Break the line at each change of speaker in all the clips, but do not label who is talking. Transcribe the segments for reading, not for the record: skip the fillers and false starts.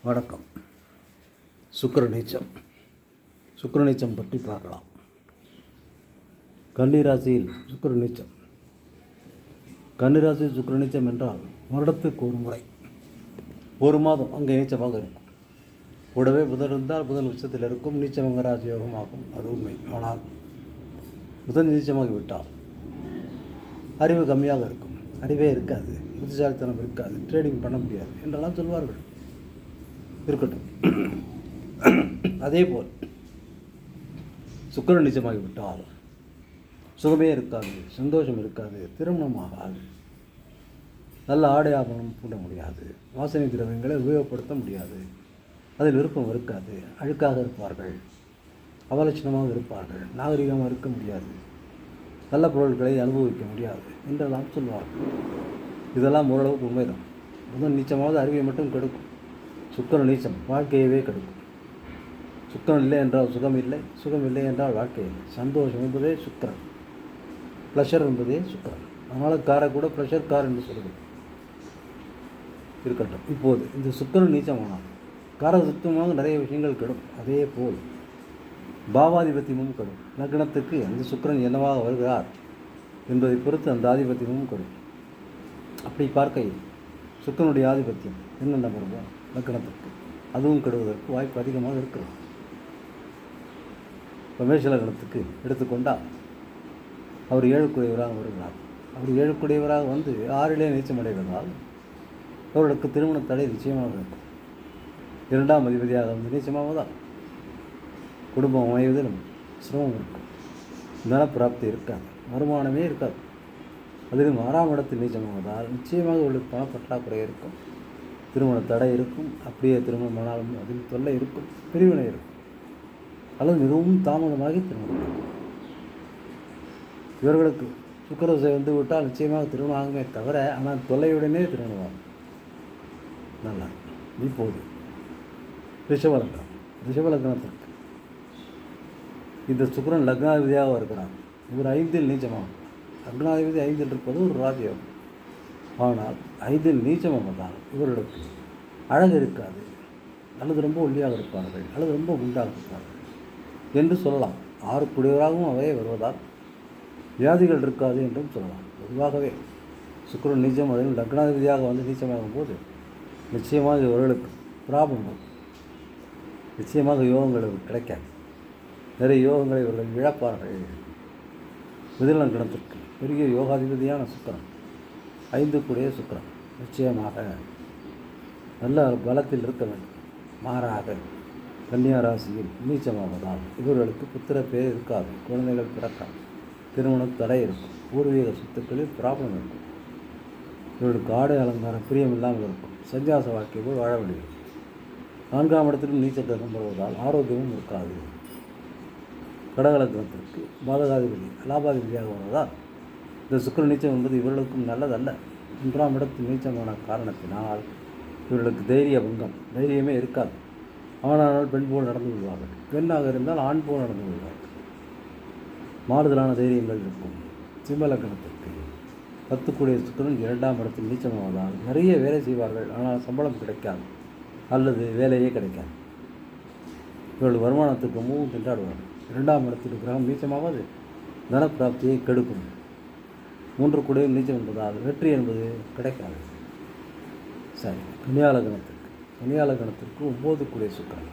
வணக்கம். சுக்கிர நீச்சம் பற்றி பார்க்கலாம். கன்னிராசியில் சுக்கிர கன்னிராசியில் சுக்கிர நீச்சம் என்றால் வருடத்துக்கு ஒரு முறை, ஒரு மாதம் அங்கே நீச்சமாக இருக்கும். கூடவே புதன் இருந்தால் புதன் உச்சத்தில் இருக்கும், நீச்சமங்க ராசி யோகமாகும். அது உண்மை. ஆனால் புதன் நீச்சமாகிவிட்டால் அறிவு கம்மியாக இருக்கும், அறிவே இருக்காது, புத்திசாலித்தனம் இருக்காது, ட்ரேடிங் பண்ண முடியாது என்றெல்லாம் சொல்வார்கள். இருக்கட்டும். அதேபோல் சுக்கிரன் நீச்சமாகிவிட்டால் சுகமே இருக்காது, சந்தோஷம் இருக்காது, திருமணமாகாது, நல்ல ஆடை ஆபரணம் பூட்ட முடியாது, வாசனை திரவியங்களை உபயோகப்படுத்த முடியாது, அதில் விருப்பம் இருக்காது, அழுக்காக இருப்பார்கள், அவலட்சணமாக இருப்பார்கள், நாகரிகமாக இருக்க முடியாது, நல்ல பொருட்களை அனுபவிக்க முடியாது என்றெல்லாம் சொல்வார்கள். இதெல்லாம் ஓரளவுக்கு உண்மைதான். புதன் நீச்சமாவது அறிவை மட்டும் கெடுக்கும், சுக்கிரன் நீச்சம் வாழ்க்கையவே கெடுக்கும். சுக்கிரன் இல்லை என்றால் சுகம் இல்லை, சுகம் இல்லை என்றால் வாழ்க்கை இல்லை. சந்தோஷம் என்பதே சுக்கிரன், ப்ளஷர் என்பதே சுக்கிரன். அதனால் காரை கூட ப்ளஷர் கார் என்று சொல்லுங்கள். இருக்கட்டும். இப்போது இந்த சுக்கிரன் நீச்சமானால் கார சுத்தமாக நிறைய விஷயங்கள் கெடும். அதே போல் பாவாதிபத்தியமும் கெடும். லக்னத்துக்கு அந்த சுக்கிரன் என்னவாக வருகிறார் என்பதை பொறுத்து அந்த ஆதிபத்தியமும் கெடும். அப்படி பார்க்கையில் சுக்கிரனுடைய ஆதிபத்தியம் என்னென்ன வருவோம் லக்னத்திற்கு, அதுவும் கெடுவதற்கு வாய்ப்பு அதிகமாக இருக்கிறது. இப்போ மேஷ லக்னத்துக்கு எடுத்துக்கொண்டால் அவர் 7க்குடையவராக வருகிறார். அவர் 7க்குடையவராக வந்து 6லே நீச்சமடைவதால் அவர்களுக்கு திருமண தடை நிச்சயமாக இருக்கும். 2ஆம் அதிபதியாக வந்து நீச்சமாவதால் குடும்பம் அமைவதிலும் சிரமம் இருக்கும், தனப்பிராப்தி இருக்காது, வருமானமே இருக்காது. அதிலும் 6ஆம் இடத்தில் நீச்சமாவதால் நிச்சயமாக அவர்களுக்கு பணப்பற்றாக்குறை இருக்கும், திருமண தடை இருக்கும். அப்படியே திருமணம் ஆனாலும் அதில் தொல்லை இருக்கும், பிரிவினை இருக்கும், அல்லது மிகவும் தாமதமாகி திருமணம் இருக்கும். இவர்களுக்கு சுக்கிரதசை வந்து விட்டால் நிச்சயமாக திருமணம் ஆகுமே தவிர, ஆனால் தொல்லையுடனே திருமணம் ஆகும். நல்லா. இப்போது ரிஷபலக்னத்திற்கு இந்த சுக்கிரன் லக்னாதிபதியாக இருக்கிறார். இவர் 5ல் நீச்சமாகும். லக்னாதிபதி 5ல் இருப்பது ஒரு ராஜயோகம். ஆனால் 5ல் நீச்சமாவதால் இவர்களுக்கு அழகு இருக்காது, அல்லது ரொம்ப ஒல்லியாக இருப்பார்கள், அல்லது ரொம்ப குண்டாக இருப்பார்கள் என்று சொல்லலாம். 6க்குடையவராகவும் அவையே வருவதால் வியாதிகள் இருக்காது என்றும் சொல்லலாம். பொதுவாகவே சுக்கிரன் நீச்சம், அதில் லக்னாதிபதியாக வந்து நீச்சமாகும் போது நிச்சயமாக இவர்களுக்கு ப்ராப்ளம் இருக்கும். நிச்சயமாக யோகங்கள் கிடைக்காது, நிறைய யோகங்களை இவர்கள் இழப்பார்கள். மிதுன லக்னத்திற்கு பெரிய யோகாதிபதியான சுக்கிரன், 5க்குடைய சுக்கிரன் நிச்சயமாக நல்ல பலத்தில் இருக்க வேண்டும். மாறாக கன்னியா ராசியில் நீச்சமாவதால் இவர்களுக்கு புத்திர பேர் இருக்காது, குழந்தைகள் பிறக்காது, திருமணம் தடை இருக்கும், பூர்வீக சொத்துக்களில் ப்ராப்ளம் இருக்கும். இவர்களுக்கு ஆடை அலங்காரம் பிரியம் இல்லாமல் இருக்கும், சந்நியாச வாழ்க்கை போல் வாழ வேண்டியது. 4ஆம் இடத்திலும் நீச்ச கிரகம் வருவதால் ஆரோக்கியமும் இருக்காது. கடகலக்னத்திற்கு பாதகாதிபதி லாபாதிபதியாக வருவதால் இந்த சுக்கிர நீச்சம் என்பது இவர்களுக்கும் நல்லதல்ல. 1ஆம் இடத்தில் நீச்சமான காரணத்தினால் இவர்களுக்கு தைரிய பங்கம், தைரியமே இருக்காது. ஆணானால் பெண் போல் நடந்து கொள்வார்கள், பெண்ணாக இருந்தால் ஆண் போல் நடந்து கொள்வார்கள். மாறுதலான தைரியங்கள் இருக்கும். சிம்ம லக்னத்திற்கு 10க்குடைய சுக்கிரன் 2ஆம் இடத்தில் நீச்சமாவதால் நிறைய வேலை செய்வார்கள், ஆனால் சம்பளம் கிடைக்காது, அல்லது வேலையே கிடைக்காது. இவர்கள் வருமானத்துக்கு மூவும் திண்டாடுவார்கள். 2ஆம் இடத்தில் கிரகம் நீச்சமாவது தனப்பிராப்தியை கெடுக்கும். 3க்குடைய நீச்சம் என்பதால் வெற்றி என்பது கிடைக்காது. சரி. கன்னியாலக்னத்திற்கு 9க்குடைய சுக்கிரன்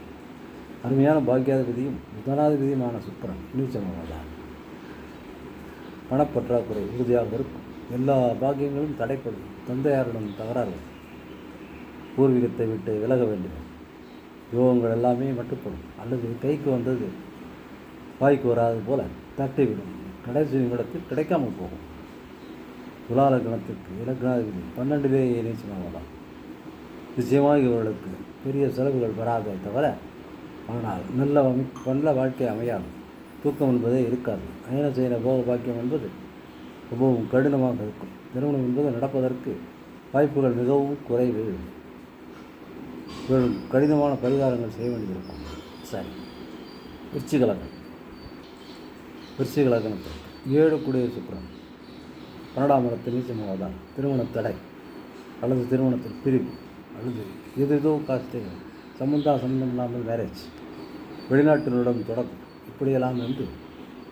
அருமையான பாக்கியாதிபதியும் புதனாதிபதியுமான சுக்கிரன் நீச்சமாவதால் பணப்பற்றாக்குறை உறுதியாக இருக்கும். எல்லா பாக்கியங்களும் தடைப்படும். தந்தையாருடன் தகராறு, பூர்வீகத்தை விட்டு விலக வேண்டும், யோகங்கள் எல்லாமே மட்டுப்படும், அல்லது கைக்கு வந்தது வாய்க்கு வராது போல தட்டிவிடும். கடைசி நிமிடத்தில் கிடைக்காமல் போகும். துலா லக்னத்திற்கு லக்னாதிபதி 12லேயே நீச்சமாவதால் நிச்சயமாக இவர்களுக்கு பெரிய செலவுகள் வராதே தவிர, ஆனால் நல்ல வாழ்க்கை அமையாது. தூக்கம் என்பதே இருக்காது. அயன செய்த போக பாக்கியம் என்பது ரொம்பவும் கடினமாக இருக்கும். திருமணம் என்பது நடப்பதற்கு வாய்ப்புகள் மிகவும் குறைவு. இவர்கள் கடினமான பரிகாரங்கள் செய்ய வேண்டியிருக்கும். சரி. விருச்சிக லக்னத்திற்கு 7க்குடைய சுக்கிரன் 12ஆம் இடத்தில் நீச்சமாவதால் திருமண தடை, அல்லது திருமணத்தில் பிரிவு, அல்லது ஏதேதோ காசுகள் சம்மந்தம் இல்லாமல் மேரேஜ், வெளிநாட்டினருடன் தொடர்பு, இப்படியெல்லாம் வந்து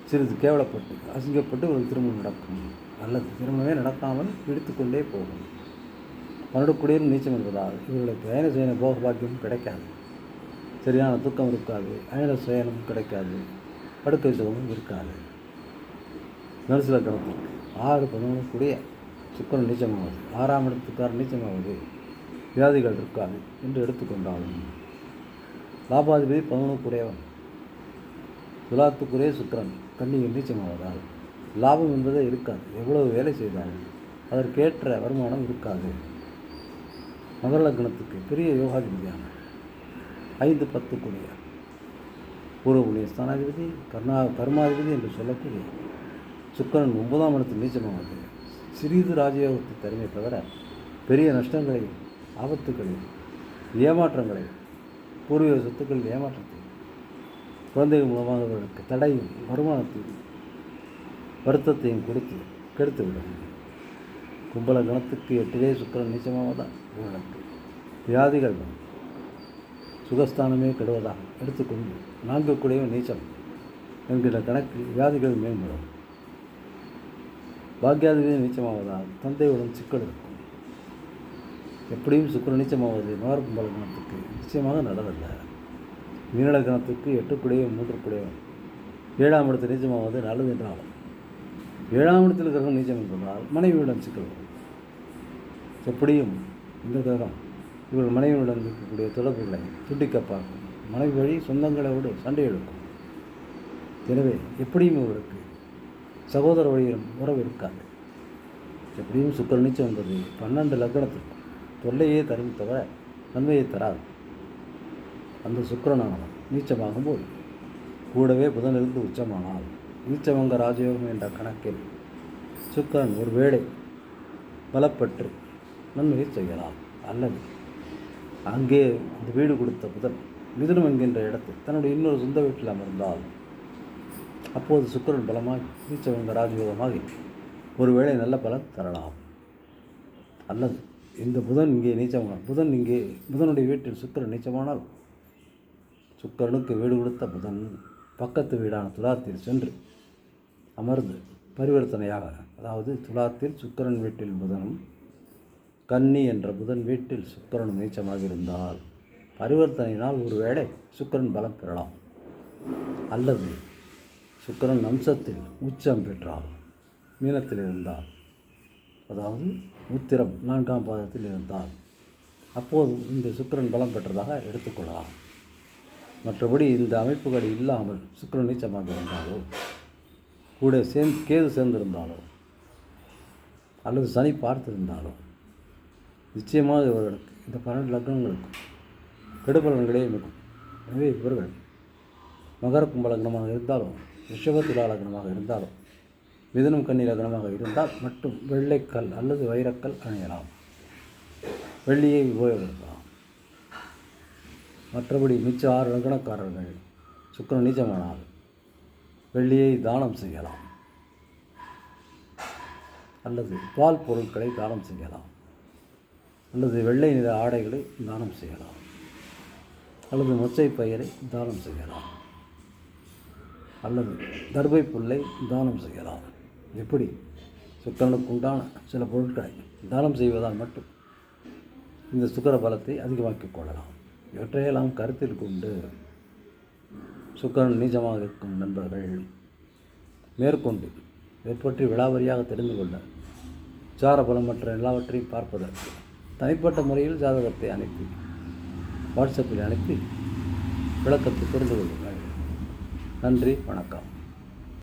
சிறிது கேவலப்பட்டு அசிங்கப்பட்டு ஒரு திருமணம் நடக்கும், அல்லது திருமணமே நடக்காமல் பிடித்துக்கொண்டே போகும். பன்னெண்டுக்குடியில் நீச்சம் என்பதால் இவர்களுக்கு அயன சுயன போக பாக்கியம் கிடைக்காது, சரியான தூக்கம் இருக்காது, அயன சுயனம் கிடைக்காது, படுக்கை சுகமும் இருக்காது. நடுசில கணக்கு 6-11 கூடிய சுக்கரன் நீச்சமாவது, 6ஆம் இடத்துக்கார நீச்சமாவது வியாதிகள் இருக்காது என்று எடுத்துக்கொண்டாலும், லாபாதிபதி 11 கூடியவன், துலாத்துக்குரிய சுக்கரன் கன்னியில் நீச்சமாவதால் லாபம் என்பதே இருக்காது. எவ்வளவு வேலை செய்தாலும் அதற்கேற்ற வருமானம் இருக்காது. மகர லக்னத்துக்கு பெரிய யோகாதிபதியான 5-10 கூடிய பூர்வ புண்ணிய ஸ்தானாதிபதி, கர்மாதிபதி என்று சொல்லக்கூடிய சுக்கரன் 9ஆம் இடத்தில் நீச்சமாவது சிறிது ராஜயோகத்தை தருமே தவிர பெரிய நஷ்டங்களையும் ஆபத்துகளையும் ஏமாற்றங்களையும் பூர்வீக சொத்துக்களில் ஏமாற்றத்தையும் குழந்தைகள் மூலமாக அவர்களுக்கு தடையும் வருமானத்தையும் வருத்தத்தையும் கொடுத்து கெடுத்துவிடும். கும்பல கணத்துக்கு 8லே சுக்கரன் நீச்சமாவதால் இவர்களுக்கு வியாதிகள் சுகஸ்தானமே கெடுவதாக எடுத்துக்கொண்டு 4 கூடிய நீச்சம் என்கிற கணக்கில் வியாதிகள் மேம்படும். பாக்கியாதிபதி நீச்சமாவதால் தந்தையுடன் சிக்கல் இருக்கும். எப்படியும் சுக்கரன் நீச்சமாவது மகர கும்பல கணத்துக்கு நிச்சயமாக நல்லதல்ல. மீனட கணத்துக்கு 8 கூடிய 3 கூடியவன் 7ஆம் இடத்தில் நீச்சமாவது நல்லது என்றாலும் 7ஆம் இடத்தில் கிரகம் நீச்சம் என்பதால் மனைவியுடன் சிக்கல் வரும். எப்படியும் இந்த கிரகம் இவர்கள் மனைவியுடன் இருக்கக்கூடிய தொடர்புகளை துண்டிக்க பார்க்கும். மனைவி வழி சொந்தங்களோடு சண்டை எடுக்கும். எனவே எப்படியும் இவர்களுக்கு சகோதர வழியிலும் உறவு இருக்காது. எப்படியும் சுக்கரன் நீச்சம் என்பது 12 லக்னத்திற்கு தொல்லையே தரும் தவிர நன்மையை தராது. அந்த சுக்கிரனானவன் நீச்சமாகும்போது கூடவே புதனிலிருந்து உச்சமானால் நீச்சமங்க ராஜயோகம் என்ற கணக்கில் சுக்கிரன் ஒரு வேளை பலப்பற்று நன்மையை செய்யலாம். அல்லது அங்கே அந்த வீடு கொடுத்த புதன் மிதுனம் என்கின்ற இடத்தில் தன்னுடைய இன்னொரு சொந்த வீட்டில் அமர்ந்தால் அப்போது சுக்கிரன் பலமாகி நீச்சமங்க ராஜயோகமாகி ஒருவேளை நல்ல பலன் தரலாம். அல்லது இந்த புதன் இங்கே நீச்சமானால் புதனுடைய வீட்டில் சுக்கிரன் நீச்சமானால் சுக்கிரனுக்கு வீடு கொடுத்த புதன் பக்கத்து வீடான துலாத்தில் சென்று அமர்ந்து பரிவர்த்தனையாக, அதாவது துலாத்தில் சுக்கிரன் வீட்டில் புதனும் கன்னி என்ற புதன் வீட்டில் சுக்கிரனும் நீச்சமாக இருந்தால் பரிவர்த்தனையினால் ஒருவேளை சுக்கிரன் பலம் பெறலாம். அல்லது சுக்கிரன் அம்சத்தில் உச்சம் பெற்றால் மீனத்தில் இருந்தால், அதாவது உத்திரம் 4ஆம் பாதத்தில் இருந்தால் அப்போது இந்த சுக்கிரன் பலம் பெற்றதாக எடுத்துக்கொள்ளலாம். மற்றபடி இந்த அமைப்புகள் இல்லாமல் சுக்கிரன் நீச்சமாக இருந்தாலோ கூட கேது சேர்ந்திருந்தாலோ அல்லது சனி பார்த்திருந்தாலோ நிச்சயமாக இவர்களுக்கு இந்த 12 லக்னங்களுக்கும் கெடுபலன்களே மிகும். எனவே இவர்கள் மகர கும்ப லக்னமாக இருந்தாலும் ரிஷப துலா லக்னமாக இருந்தாலும் மிதுனம் கன்னி லக்னமாக இருந்தால் மட்டும் வெள்ளைக்கல் அல்லது வைரக்கல் அணியலாம், வெள்ளியை உபயோகப்படுத்தலாம். மற்றபடி மிச்ச 6 லக்னக்காரர்கள் சுக்கிரன் நீச்சமானால் வெள்ளியை தானம் செய்யலாம், அல்லது பால் பொருட்களை தானம் செய்யலாம், அல்லது வெள்ளை நிற ஆடைகளை தானம் செய்யலாம், அல்லது மொச்சை பயிரை தானம் செய்யலாம், அல்லது தர்பை புல்லை தானம் செய்யலாம். எப்படி சுக்கிரனுக்கு உண்டான சில பொருட்களை தானம் செய்வதால் மட்டும் இந்த சுக்கிர பலத்தை அதிகமாக்கிக் கொள்ளலாம். இவற்றையெல்லாம் கருத்தில் கொண்டு சுக்கிரன் நீச்சமாக இருக்கும் நண்பர்கள் மேற்கொண்டு இதை பற்றி விலாவரியாக தெரிந்து கொள்ள சாரபலம் மற்ற எல்லாவற்றையும் பார்ப்பதற்கு தனிப்பட்ட முறையில் ஜாதகத்தை அனுப்பி வாட்ஸ்அப்பில் அனுப்பி விளக்கத்தை தெரிந்து கொள்ளுங்கள். நன்றி, வணக்கம்.